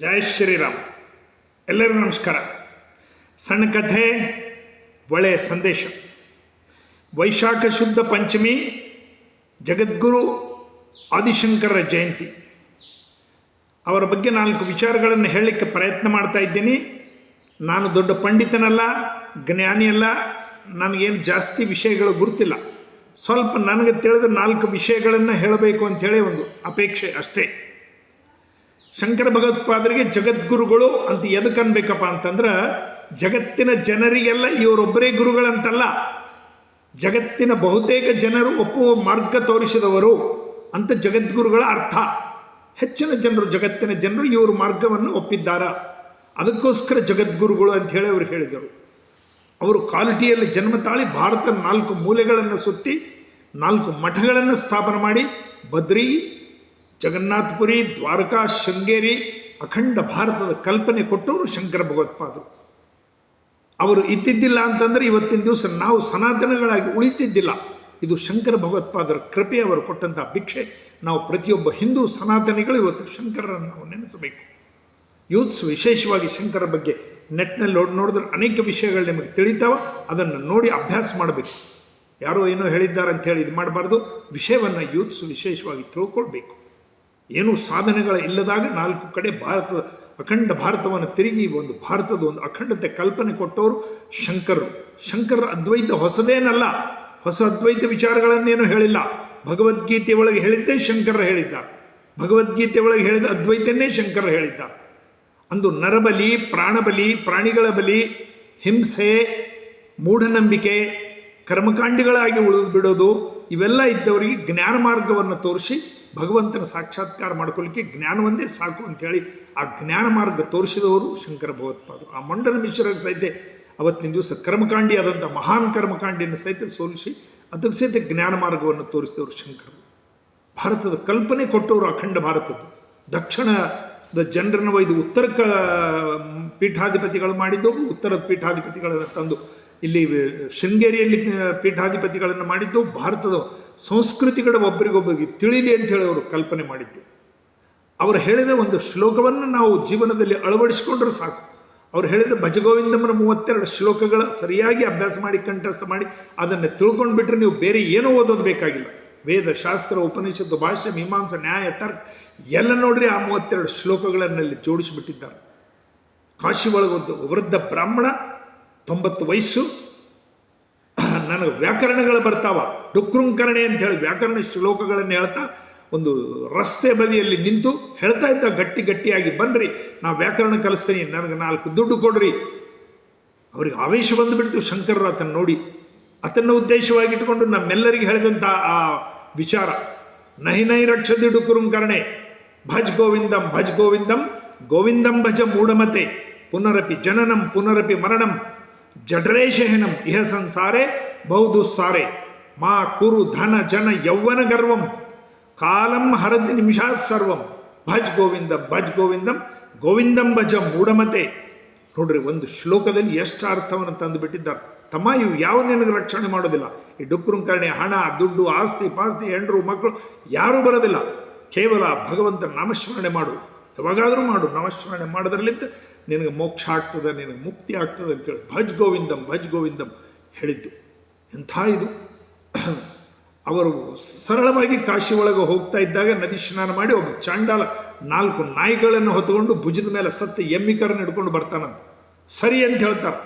ಜೈ ಶ್ರೀರಾಮ್. ಎಲ್ಲರಿಗೂ ನಮಸ್ಕಾರ. ಸಣ್ಣ ಕಥೆ, ಒಳ್ಳೆಯ ಸಂದೇಶ. ವೈಶಾಖ ಶುದ್ಧ ಪಂಚಮಿ, ಜಗದ್ಗುರು ಆದಿಶಂಕರರ ಜಯಂತಿ. ಅವರ ಬಗ್ಗೆ 4 ವಿಚಾರಗಳನ್ನು ಹೇಳಲಿಕ್ಕೆ ಪ್ರಯತ್ನ ಮಾಡ್ತಾ ಇದ್ದೀನಿ. ನಾನು ದೊಡ್ಡ ಪಂಡಿತನಲ್ಲ, ಜ್ಞಾನಿಯಲ್ಲ, ನನಗೇನು ಜಾಸ್ತಿ ವಿಷಯಗಳು ಗುರುತಿಲ್ಲ. ಸ್ವಲ್ಪ ನನಗೆ ತಿಳಿದ 4 ವಿಷಯಗಳನ್ನು ಹೇಳಬೇಕು ಅಂಥೇಳಿ ಒಂದು ಅಪೇಕ್ಷೆ ಅಷ್ಟೇ. ಶಂಕರ ಭಗವತ್ಪಾದರಿಗೆ ಜಗದ್ಗುರುಗಳು ಅಂತ ಎದಕ್ಕೆ ಅನ್ಬೇಕಪ್ಪ ಅಂತಂದ್ರೆ, ಜಗತ್ತಿನ ಜನರಿಗೆಲ್ಲ ಇವರೊಬ್ಬರೇ ಗುರುಗಳಂತಲ್ಲ, ಜಗತ್ತಿನ ಬಹುತೇಕ ಜನರು ಒಪ್ಪುವ ಮಾರ್ಗ ತೋರಿಸಿದವರು ಅಂತ ಜಗದ್ಗುರುಗಳ ಅರ್ಥ. ಹೆಚ್ಚಿನ ಜನರು, ಜಗತ್ತಿನ ಜನರು ಇವರು ಮಾರ್ಗವನ್ನು ಒಪ್ಪಿದ್ದಾರ, ಅದಕ್ಕೋಸ್ಕರ ಜಗದ್ಗುರುಗಳು ಅಂತ ಹೇಳಿ ಅವರು ಹೇಳಿದರು. ಅವರು ಕ್ವಾಲಿಟಿಯಲ್ಲಿ ಜನ್ಮ ತಾಳಿ ಭಾರತದ 4 ಮೂಲೆಗಳನ್ನು ಸುತ್ತಿ 4 ಮಠಗಳನ್ನು ಸ್ಥಾಪನೆ ಮಾಡಿ ಬದ್ರಿ, ಜಗನ್ನಾಥಪುರಿ, ದ್ವಾರಕಾ, ಶೃಂಗೇರಿ, ಅಖಂಡ ಭಾರತದ ಕಲ್ಪನೆ ಕೊಟ್ಟವರು ಶಂಕರ ಭಗವತ್ಪಾದರು. ಅವರು ಇದ್ದಿದ್ದಿಲ್ಲ ಅಂತಂದರೆ ಇವತ್ತಿನ ದಿವಸ ನಾವು ಸನಾತನಗಳಾಗಿ ಉಳಿತಿದ್ದಿಲ್ಲ. ಇದು ಶಂಕರ ಭಗವತ್ಪಾದರ ಕೃಪೆ, ಅವರು ಕೊಟ್ಟಂಥ ಭಿಕ್ಷೆ. ನಾವು ಪ್ರತಿಯೊಬ್ಬ ಹಿಂದೂ ಸನಾತನಿಗಳು ಇವತ್ತು ಶಂಕರರನ್ನು ನಾವು ನೆನೆಸಬೇಕು. ಯೂತ್ಸ್ ವಿಶೇಷವಾಗಿ ಶಂಕರ ಬಗ್ಗೆ ನೆಟ್ನಲ್ಲಿ ನೋಡಿದ್ರೆ ಅನೇಕ ವಿಷಯಗಳು ನಿಮಗೆ ತಿಳಿತಾವ. ಅದನ್ನು ನೋಡಿ ಅಭ್ಯಾಸ ಮಾಡಬೇಕು. ಯಾರೋ ಏನೋ ಹೇಳಿದ್ದಾರೆ ಅಂಥೇಳಿ ಇದು ಮಾಡಬಾರ್ದು. ವಿಷಯವನ್ನು ಯೂತ್ಸ್ ವಿಶೇಷವಾಗಿ ತಿಳ್ಕೊಳ್ಬೇಕು. ಏನೂ ಸಾಧನೆಗಳ ಇಲ್ಲದಾಗ 4 ಕಡೆ ಭಾರತದ ಅಖಂಡ ಭಾರತವನ್ನು ತಿರುಗಿ ಒಂದು ಭಾರತದ ಒಂದು ಅಖಂಡತೆ ಕಲ್ಪನೆ ಕೊಟ್ಟವರು ಶಂಕರರು. ಶಂಕರರ ಅದ್ವೈತ ಹೊಸದೇನಲ್ಲ, ಹೊಸ ಅದ್ವೈತ ವಿಚಾರಗಳನ್ನೇನು ಹೇಳಿಲ್ಲ. ಭಗವದ್ಗೀತೆ ಒಳಗೆ ಹೇಳಿದ್ದೇ ಶಂಕರರು ಹೇಳಿದ್ದಾರೆ. ಭಗವದ್ಗೀತೆ ಒಳಗೆ ಹೇಳಿದ ಅದ್ವೈತನ್ನೇ ಶಂಕರರು ಹೇಳಿದ್ದಾರೆ. ಅಂದು ನರಬಲಿ, ಪ್ರಾಣಬಲಿ, ಪ್ರಾಣಿಗಳ ಬಲಿ, ಹಿಂಸೆ, ಮೂಢನಂಬಿಕೆ, ಕರ್ಮಕಾಂಡಿಗಳಾಗಿ ಉಳಿದು ಬಿಡೋದು, ಇವೆಲ್ಲ ಇದ್ದವರಿಗೆ ಜ್ಞಾನ ಮಾರ್ಗವನ್ನು ತೋರಿಸಿ ಭಗವಂತನ ಸಾಕ್ಷಾತ್ಕಾರ ಮಾಡ್ಕೊಳ್ಳಿಕ್ಕೆ ಜ್ಞಾನವೊಂದೇ ಸಾಕು ಅಂಥೇಳಿ ಆ ಜ್ಞಾನ ಮಾರ್ಗ ತೋರಿಸಿದವರು ಶಂಕರ ಭಗವತ್ಪಾದರು. ಆ ಮಂಡನ ಮಿಶ್ರರಿಗೆ ಸಹಿತ ಅವತ್ತಿನ ದಿವಸ ಕರ್ಮಕಾಂಡಿ ಆದಂಥ ಮಹಾನ್ ಕರ್ಮಕಾಂಡಿಯನ್ನು ಸಹಿತ ಸೋಲಿಸಿ ಅದಕ್ಕೆ ಸಹಿತ ಜ್ಞಾನ ಮಾರ್ಗವನ್ನು ತೋರಿಸಿದವರು ಶಂಕರರು. ಭಾರತದ ಕಲ್ಪನೆ ಕೊಟ್ಟವರು ಅಖಂಡ ಭಾರತದ್ದು. ದಕ್ಷಿಣದ ಜನರನ್ನು ಒಯ್ದು ಉತ್ತರಕ್ಕೆ ಪೀಠಾಧಿಪತಿಗಳು ಮಾಡಿದ್ದವರು, ಉತ್ತರದ ಪೀಠಾಧಿಪತಿಗಳನ್ನು ತಂದು ಇಲ್ಲಿ ಶೃಂಗೇರಿಯಲ್ಲಿ ಪೀಠಾಧಿಪತಿಗಳನ್ನು ಮಾಡಿದ್ದು. ಭಾರತದ ಸಂಸ್ಕೃತಿಗಳ ಒಬ್ಬರಿಗೊಬ್ಬರಿಗೆ ತಿಳಿಲಿ ಅಂಥೇಳಿ ಅವರು ಕಲ್ಪನೆ ಮಾಡಿದ್ದು. ಅವರು ಹೇಳಿದ ಒಂದು ಶ್ಲೋಕವನ್ನು ನಾವು ಜೀವನದಲ್ಲಿ ಅಳವಡಿಸಿಕೊಂಡ್ರೆ ಸಾಕು. ಅವರು ಹೇಳಿದ ಭಜಗೋವಿಂದಮ್ಮನ 32 ಶ್ಲೋಕಗಳ ಸರಿಯಾಗಿ ಅಭ್ಯಾಸ ಮಾಡಿ ಕಂಠಸ್ಥ ಮಾಡಿ ಅದನ್ನು ತಿಳ್ಕೊಂಡು ಬಿಟ್ಟರೆ ನೀವು ಬೇರೆ ಏನೂ ಓದೋದು ಬೇಕಾಗಿಲ್ಲ. ವೇದ, ಶಾಸ್ತ್ರ, ಉಪನಿಷತ್ತು, ಭಾಷ್ಯ, ಮೀಮಾಂಸ, ನ್ಯಾಯ, ತರ್ಕ ಎಲ್ಲ ನೋಡ್ರಿ ಆ 32 ಶ್ಲೋಕಗಳನ್ನಲ್ಲಿ ಜೋಡಿಸಿಬಿಟ್ಟಿದ್ದಾರೆ. ಕಾಶಿ ಒಳಗೊಂದು ವೃದ್ಧ ಬ್ರಾಹ್ಮಣ, 90 ವಯಸ್ಸು, ನನಗೆ ವ್ಯಾಕರಣಗಳು ಬರ್ತಾವ, ಡುಕ್ರುಂಕರಣೆ ಅಂಥೇಳಿ ವ್ಯಾಕರಣ ಶ್ಲೋಕಗಳನ್ನು ಹೇಳ್ತಾ ಒಂದು ರಸ್ತೆ ಬದಿಯಲ್ಲಿ ನಿಂತು ಹೇಳ್ತಾ ಇದ್ದ ಗಟ್ಟಿಯಾಗಿ, ಬನ್ನಿರಿ ನಾವು ವ್ಯಾಕರಣ ಕಲಿಸ್ತೀನಿ, ನನಗೆ 4 ದುಡ್ಡು ಕೊಡ್ರಿ. ಅವ್ರಿಗೆ ಆವೇಶ ಬಂದುಬಿಡ್ತು ಶಂಕರರು ಆತನ್ನು ನೋಡಿ. ಆತನ ಉದ್ದೇಶವಾಗಿ ಇಟ್ಕೊಂಡು ನಮ್ಮೆಲ್ಲರಿಗೆ ಹೇಳಿದಂಥ ಆ ವಿಚಾರ, ನೈ ರಕ್ಷದಿ ಡುಕ್ರುಂಕರಣೆ, ಭಜ್ ಗೋವಿಂದಂ ಭಜ್ ಗೋವಿಂದಂ ಗೋವಿಂದಂ ಭಜ ಮೂಢಮತೆ, ಪುನರಪಿ ಜನನಂ ಪುನರಪಿ ಮರಣಂ, ಜಡ್ರೇಶಹನಂ ಇಹ ಸಂಸಾರೆ ಬಹುದುಸ್ಸಾರೆ, ಮಾ ಕುರು ಧನ ಜನ ಯೌವನ ಗರ್ವಂ, ಕಾಲಂ ಹರದ್ ನಿಮಿಷಾತ್ ಸರ್ವಂ, ಭಜ್ ಗೋವಿಂದಂ ಭಜ್ ಗೋವಿಂದಂ ಗೋವಿಂದಂ ಭಜ ಮೂಢಮತೆ. ನೋಡ್ರಿ, ಒಂದು ಶ್ಲೋಕದಲ್ಲಿ ಎಷ್ಟು ಅರ್ಥವನ್ನು ತಂದು ಬಿಟ್ಟಿದ್ದಾರೆ. ತಮ್ಮ ಇವು ಯಾವ ನಿನಗೆ ರಕ್ಷಣೆ ಮಾಡೋದಿಲ್ಲ. ಈ ಡುಕ್ರುಂಕರಣೆ, ಹಣ, ದುಡ್ಡು, ಆಸ್ತಿ ಪಾಸ್ತಿ, ಹೆಂಡರು, ಮಕ್ಕಳು ಯಾರೂ ಬರೋದಿಲ್ಲ. ಕೇವಲ ಭಗವಂತನ ನಾಮಸ್ಮರಣೆ ಮಾಡು, ಯಾವಾಗಾದರೂ ಮಾಡು. ನಾಮಸ್ಮರಣೆ ಮಾಡೋದ್ರಲ್ಲಿಂದ ನಿನಗೆ ಮೋಕ್ಷ ಆಗ್ತದೆ, ನಿನಗೆ ಮುಕ್ತಿ ಆಗ್ತದೆ ಅಂತೇಳಿ ಭಜ್ ಗೋವಿಂದಂ ಹೇಳಿದ್ದು. ಎಂಥ ಇದು! ಅವರು ಸರಳವಾಗಿ ಕಾಶಿ ಒಳಗೆ ಹೋಗ್ತಾ ಇದ್ದಾಗ ನದಿ ಸ್ನಾನ ಮಾಡಿ ಒಬ್ಬ ಚಾಂಡಾಲ 4 ನಾಯಿಗಳನ್ನು ಹೊತ್ತುಕೊಂಡು ಭುಜದ ಮೇಲೆ ಸತ್ತು ಎಮ್ಮಿಕರನ್ನು ಹಿಡ್ಕೊಂಡು ಬರ್ತಾನಂತ. ಸರಿ ಅಂತ ಹೇಳ್ತಾರೆ.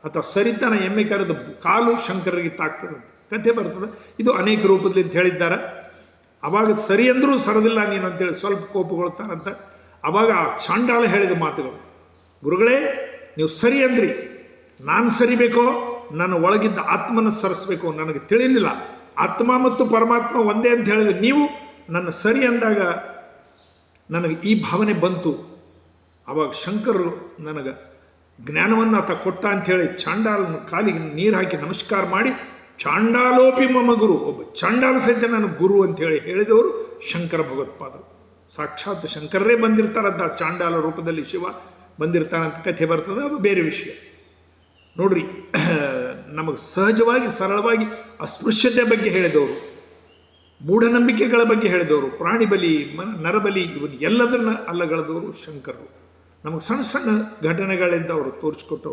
ಅಥವಾ ಸರಿತಾನ ಎಮ್ಮಿಕರದ ಕಾಲು ಶಂಕರರಿಗೆ ತಾಗ್ತದಂತ ಕಥೆ ಬರ್ತದೆ. ಇದು ಅನೇಕ ರೂಪದಲ್ಲಿ ಅಂತ ಹೇಳಿದ್ದಾರೆ. ಅವಾಗ ಸರಿ ಅಂದರೂ ಸರದಿಲ್ಲ ನೀನು ಅಂತೇಳಿ ಸ್ವಲ್ಪ ಕೋಪಗೊಳ್ತಾರಂತ. ಅವಾಗ ಆ ಚಾಂಡಾಲ ಹೇಳಿದ ಮಾತುಗಳು, ಗುರುಗಳೇ ನೀವು ಸರಿ ಅಂದ್ರಿ, ನಾನು ಸರಿಬೇಕೋ, ನನ್ನ ಒಳಗಿದ್ದ ಆತ್ಮನ ಸರಿಸಬೇಕು, ನನಗೆ ತಿಳಿಲಿಲ್ಲ. ಆತ್ಮ ಮತ್ತು ಪರಮಾತ್ಮ ಒಂದೇ ಅಂತ ಹೇಳಿದ್ರೆ ನೀವು ನನ್ನ ಸರಿ ಅಂದಾಗ ನನಗೆ ಈ ಭಾವನೆ ಬಂತು. ಆವಾಗ ಶಂಕರರು ನನಗೆ ಜ್ಞಾನವನ್ನು ಆತ ಕೊಟ್ಟ ಅಂಥೇಳಿ ಚಾಂಡಾಲನ ಕಾಲಿಗೆ ನೀರು ಹಾಕಿ ನಮಸ್ಕಾರ ಮಾಡಿ, ಚಾಂಡಾಲೋಪಿ ಮಮ ಗುರು, ಒಬ್ಬ ಚಾಂಡಾಲ ಸಹಿತ ನನಗೆ ಗುರು ಅಂಥೇಳಿ ಹೇಳಿದವರು ಶಂಕರ ಭಗವತ್ಪಾದರು. ಸಾಕ್ಷಾತ್ ಶಂಕರರೇ ಬಂದಿರ್ತಾರಂತ, ಚಾಂಡಾಲ ರೂಪದಲ್ಲಿ ಶಿವ ಬಂದಿರ್ತಾನಂತ ಕಥೆ ಬರ್ತದೆ, ಅದು ಬೇರೆ ವಿಷಯ. ನೋಡ್ರಿ, ನಮಗೆ ಸಹಜವಾಗಿ ಸರಳವಾಗಿ ಅಸ್ಪೃಶ್ಯತೆ ಬಗ್ಗೆ ಹೇಳಿದವರು, ಮೂಢನಂಬಿಕೆಗಳ ಬಗ್ಗೆ ಹೇಳಿದವರು, ಪ್ರಾಣಿ ಬಲಿ, ನರಬಲಿ, ಇವನು ಎಲ್ಲದನ್ನ ಅಲ್ಲಗಳೆದವರು ಶಂಕರರು. ನಮಗೆ ಸಣ್ಣ ಸಣ್ಣ ಘಟನೆಗಳಿಂದ ಅವರು ತೋರಿಸ್ಕೊಟ್ಟು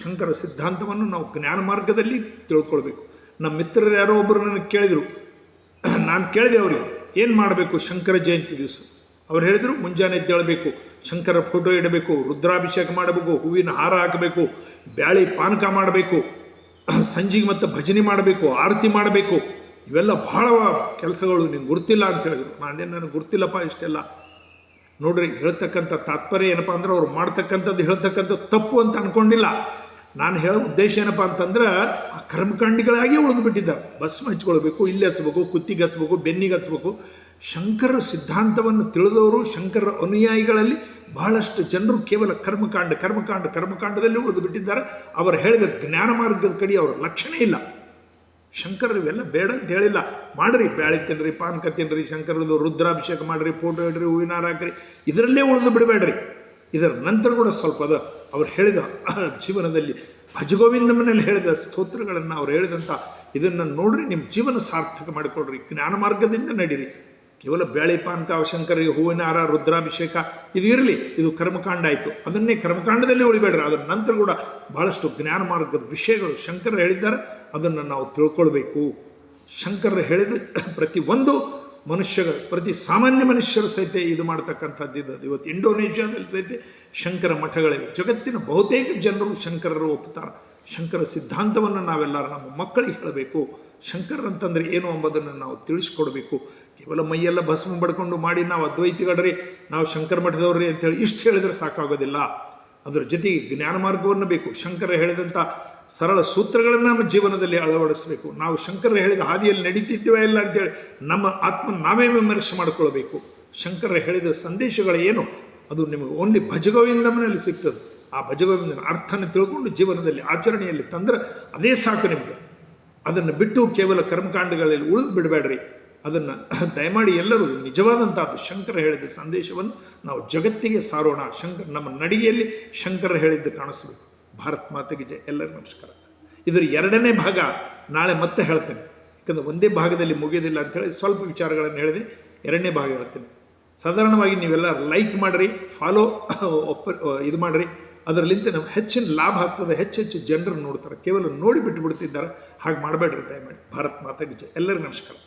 ಶಂಕರ ಸಿದ್ಧಾಂತವನ್ನು ನಾವು ಜ್ಞಾನ ಮಾರ್ಗದಲ್ಲಿ ತಿಳ್ಕೊಳ್ಬೇಕು. ನಮ್ಮ ಮಿತ್ರರು ಯಾರೋ ಒಬ್ಬರು ನನಗೆ ಕೇಳಿದರು, ನಾನು ಕೇಳಿದೆ ಅವರಿಗೆ ಏನು ಮಾಡಬೇಕು ಶಂಕರ ಜಯಂತಿ ದಿವಸ. ಅವ್ರು ಹೇಳಿದರು ಮುಂಜಾನೆ ಎದ್ದೇಳಬೇಕು, ಶಂಕರ ಫೋಟೋ ಇಡಬೇಕು, ರುದ್ರಾಭಿಷೇಕ ಮಾಡಬೇಕು, ಹೂವಿನ ಹಾರ ಹಾಕಬೇಕು, ಬ್ಯಾಳಿ ಪಾನಕ ಮಾಡಬೇಕು, ಸಂಜೆಗೆ ಮತ್ತು ಭಜನೆ ಮಾಡಬೇಕು, ಆರತಿ ಮಾಡಬೇಕು. ಇವೆಲ್ಲ ಭಾಳ ಕೆಲಸಗಳು ನಿಮ್ಗೆ ಗುರ್ತಿಲ್ಲ ಅಂತ ಹೇಳಿದರು. ನನಗೆ ಗುರ್ತಿಲ್ಲಪ್ಪ ಇಷ್ಟೆಲ್ಲ. ನೋಡ್ರಿ, ಹೇಳ್ತಕ್ಕಂಥ ತಾತ್ಪರ್ಯ ಏನಪ್ಪ ಅಂದ್ರೆ ಅವ್ರು ಮಾಡ್ತಕ್ಕಂಥದ್ದು ಹೇಳ್ತಕ್ಕಂಥದ್ದು ತಪ್ಪು ಅಂತ ಅಂದ್ಕೊಂಡಿಲ್ಲ. ನಾನು ಹೇಳೋ ಉದ್ದೇಶ ಏನಪ್ಪ ಅಂತಂದ್ರೆ ಆ ಕರ್ಮಕಾಂಡಿಗಳಾಗಿ ಉಳಿದು ಬಿಟ್ಟಿದ್ದಾರೆ. ಭಸ್ಮ ಹಚ್ಕೊಳ್ಬೇಕು, ಇಲ್ಲಿ ಹಚ್ಬೇಕು, ಕುತ್ತಿಗೆ ಹಚ್ಬೇಕು, ಬೆನ್ನಿಗೆ ಹಚ್ಬೇಕು. ಶಂಕರ ಸಿದ್ಧಾಂತವನ್ನು ತಿಳಿದವರು, ಶಂಕರ ಅನುಯಾಯಿಗಳಲ್ಲಿ ಬಹಳಷ್ಟು ಜನರು ಕೇವಲ ಕರ್ಮಕಾಂಡದಲ್ಲಿ ಉಳಿದು ಬಿಟ್ಟಿದ್ದಾರೆ. ಅವರು ಹೇಳಿದ ಜ್ಞಾನ ಮಾರ್ಗದ ಕಡೆ ಅವರ ಲಕ್ಷಣ ಇಲ್ಲ. ಶಂಕರರು ಇವೆಲ್ಲ ಬೇಡ ಅಂತ ಹೇಳಿಲ್ಲ. ಮಾಡಿರಿ, ಬ್ಯಾಳಿ ತಿನ್ನಿರಿ, ಪಾನಕ ತಿನ್ನಿರಿ, ಶಂಕರದ್ದು ರುದ್ರಾಭಿಷೇಕ ಮಾಡಿರಿ, ಫೋಟೋ ಇಡ್ರಿ, ಹೂವಿನ ಹಾರ ಹಾಕ್ರಿ, ಇದರಲ್ಲೇ ಉಳಿದು ಬಿಡಬೇಡ್ರಿ. ಇದರ ನಂತರ ಕೂಡ ಸ್ವಲ್ಪ ಅವ್ರು ಹೇಳಿದ ಜೀವನದಲ್ಲಿ ಭಜಗೋವಿಂದ ಮನೆಯಲ್ಲಿ ಹೇಳಿದ ಸ್ತೋತ್ರಗಳನ್ನು ಅವ್ರು ಹೇಳಿದಂಥ ಇದನ್ನು ನೋಡ್ರಿ, ನಿಮ್ಮ ಜೀವನ ಸಾರ್ಥಕ ಮಾಡಿಕೊಡ್ರಿ, ಜ್ಞಾನ ಮಾರ್ಗದಿಂದ ನಡೀರಿ. ಕೇವಲ ಬ್ಯಾಳಿ ಪಾನಕ, ಶಂಕರಿಗೆ ಹೂವಿನ ಹಾರ, ರುದ್ರಾಭಿಷೇಕ ಇದು ಇರಲಿ, ಇದು ಕರ್ಮಕಾಂಡ ಆಯಿತು. ಅದನ್ನೇ ಕರ್ಮಕಾಂಡದಲ್ಲಿ ಉಳಿಬೇಡ್ರಿ. ಅದರ ನಂತರ ಕೂಡ ಬಹಳಷ್ಟು ಜ್ಞಾನ ಮಾರ್ಗದ ವಿಷಯಗಳು ಶಂಕರ ಹೇಳಿದ್ದಾರೆ, ಅದನ್ನು ನಾವು ತಿಳ್ಕೊಳ್ಬೇಕು. ಶಂಕರ ಹೇಳಿದ ಪ್ರತಿಯೊಂದು ಪ್ರತಿ ಸಾಮಾನ್ಯ ಮನುಷ್ಯರು ಸಹಿತ ಇದು ಮಾಡ್ತಕ್ಕಂಥದ್ದು ಇದು. ಇವತ್ತು ಇಂಡೋನೇಷ್ಯಾದಲ್ಲಿ ಸಹಿತ ಶಂಕರ ಮಠಗಳಿವೆ. ಜಗತ್ತಿನ ಬಹುತೇಕ ಜನರು ಶಂಕರರು ಒಪ್ಪುತ್ತಾರೆ. ಶಂಕರ ಸಿದ್ಧಾಂತವನ್ನು ನಾವೆಲ್ಲರೂ ನಮ್ಮ ಮಕ್ಕಳಿಗೆ ಹೇಳಬೇಕು. ಶಂಕರಂತಂದರೆ ಏನು ಎಂಬುದನ್ನು ನಾವು ತಿಳಿಸ್ಕೊಡ್ಬೇಕು. ಕೇವಲ ಮೈಯೆಲ್ಲ ಭಸ್ಮ ಬಡ್ಕೊಂಡು ಮಾಡಿ ನಾವು ಅದ್ವೈತಿಗಳ್ರಿ, ನಾವು ಶಂಕರ ಮಠದವ್ರಿ ಅಂತೇಳಿ ಇಷ್ಟು ಹೇಳಿದರೆ ಸಾಕಾಗೋದಿಲ್ಲ. ಅದರ ಜೊತೆಗೆ ಜ್ಞಾನ ಮಾರ್ಗವನ್ನು ಬೇಕು. ಶಂಕರ ಹೇಳಿದಂಥ ಸರಳ ಸೂತ್ರಗಳನ್ನು ನಮ್ಮ ಜೀವನದಲ್ಲಿ ಅಳವಡಿಸಬೇಕು. ನಾವು ಶಂಕರ ಹೇಳಿದ ಹಾದಿಯಲ್ಲಿ ನಡೀತಿದ್ದೇವೆ ಇಲ್ಲ ಅಂತೇಳಿ ನಮ್ಮ ಆತ್ಮ ನಾವೇ ವಿಮರ್ಶೆ ಮಾಡಿಕೊಳ್ಬೇಕು. ಶಂಕರ ಹೇಳಿದ ಸಂದೇಶಗಳು ಏನು, ಅದು ನಿಮಗೆ ಓನ್ಲಿ ಭಜಗೋವಿಂದಮನಲ್ಲಿ ಸಿಗ್ತದೆ. ಆ ಭಜಗೋವಿಂದನ ಅರ್ಥನ ತಿಳ್ಕೊಂಡು ಜೀವನದಲ್ಲಿ ಆಚರಣೆಯಲ್ಲಿ ತಂದ್ರೆ ಅದೇ ಸಾಕು ನಿಮಗೆ. ಅದನ್ನು ಬಿಟ್ಟು ಕೇವಲ ಕರ್ಮಕಾಂಡಗಳಲ್ಲಿ ಉಳಿದು ಬಿಡಬೇಡ್ರಿ. ಅದನ್ನು ದಯಮಾಡಿ ಎಲ್ಲರೂ ನಿಜವಾದಂಥ ಶಂಕರ ಹೇಳಿದ ಸಂದೇಶವನ್ನು ನಾವು ಜಗತ್ತಿಗೆ ಸಾರೋಣ. ನಮ್ಮ ನಡಿಗೆಯಲ್ಲಿ ಶಂಕರ ಹೇಳಿದ್ದು ಕಾಣಿಸ್ಬೇಕು. ಭಾರತ್ ಮಾತೆಗೆ ಜಯ. ಎಲ್ಲರಿಗೂ ನಮಸ್ಕಾರ. ಇದರ ಎರಡನೇ ಭಾಗ ನಾಳೆ ಮತ್ತೆ ಹೇಳ್ತೇನೆ. ಯಾಕಂದರೆ ಒಂದೇ ಭಾಗದಲ್ಲಿ ಮುಗಿಯೋದಿಲ್ಲ ಅಂಥೇಳಿ ಸ್ವಲ್ಪ ವಿಚಾರಗಳನ್ನು ಹೇಳಿದೆ. ಎರಡನೇ ಭಾಗ ಹೇಳ್ತೇನೆ. ಸಾಧಾರಣವಾಗಿ ನೀವೆಲ್ಲ ಲೈಕ್ ಮಾಡಿರಿ, ಫಾಲೋ ಇದು ಮಾಡಿರಿ. ಅದರಲ್ಲಿಂದ ನಮ್ಗೆ ಹೆಚ್ಚಿನ ಲಾಭ ಆಗ್ತದೆ. ಹೆಚ್ಚು ಜನರು ನೋಡ್ತಾರೆ. ಕೇವಲ ನೋಡಿ ಬಿಟ್ಟು ಬಿಡ್ತಿದ್ದಾರೆ. ಹಾಗೆ ಮಾಡಬೇಡ್ರಿ ದಯಮಾಡಿ. ಭಾರತ್ ಮಾತೆಗೆ ಜಯ. ಎಲ್ಲರಿಗೂ ನಮಸ್ಕಾರ.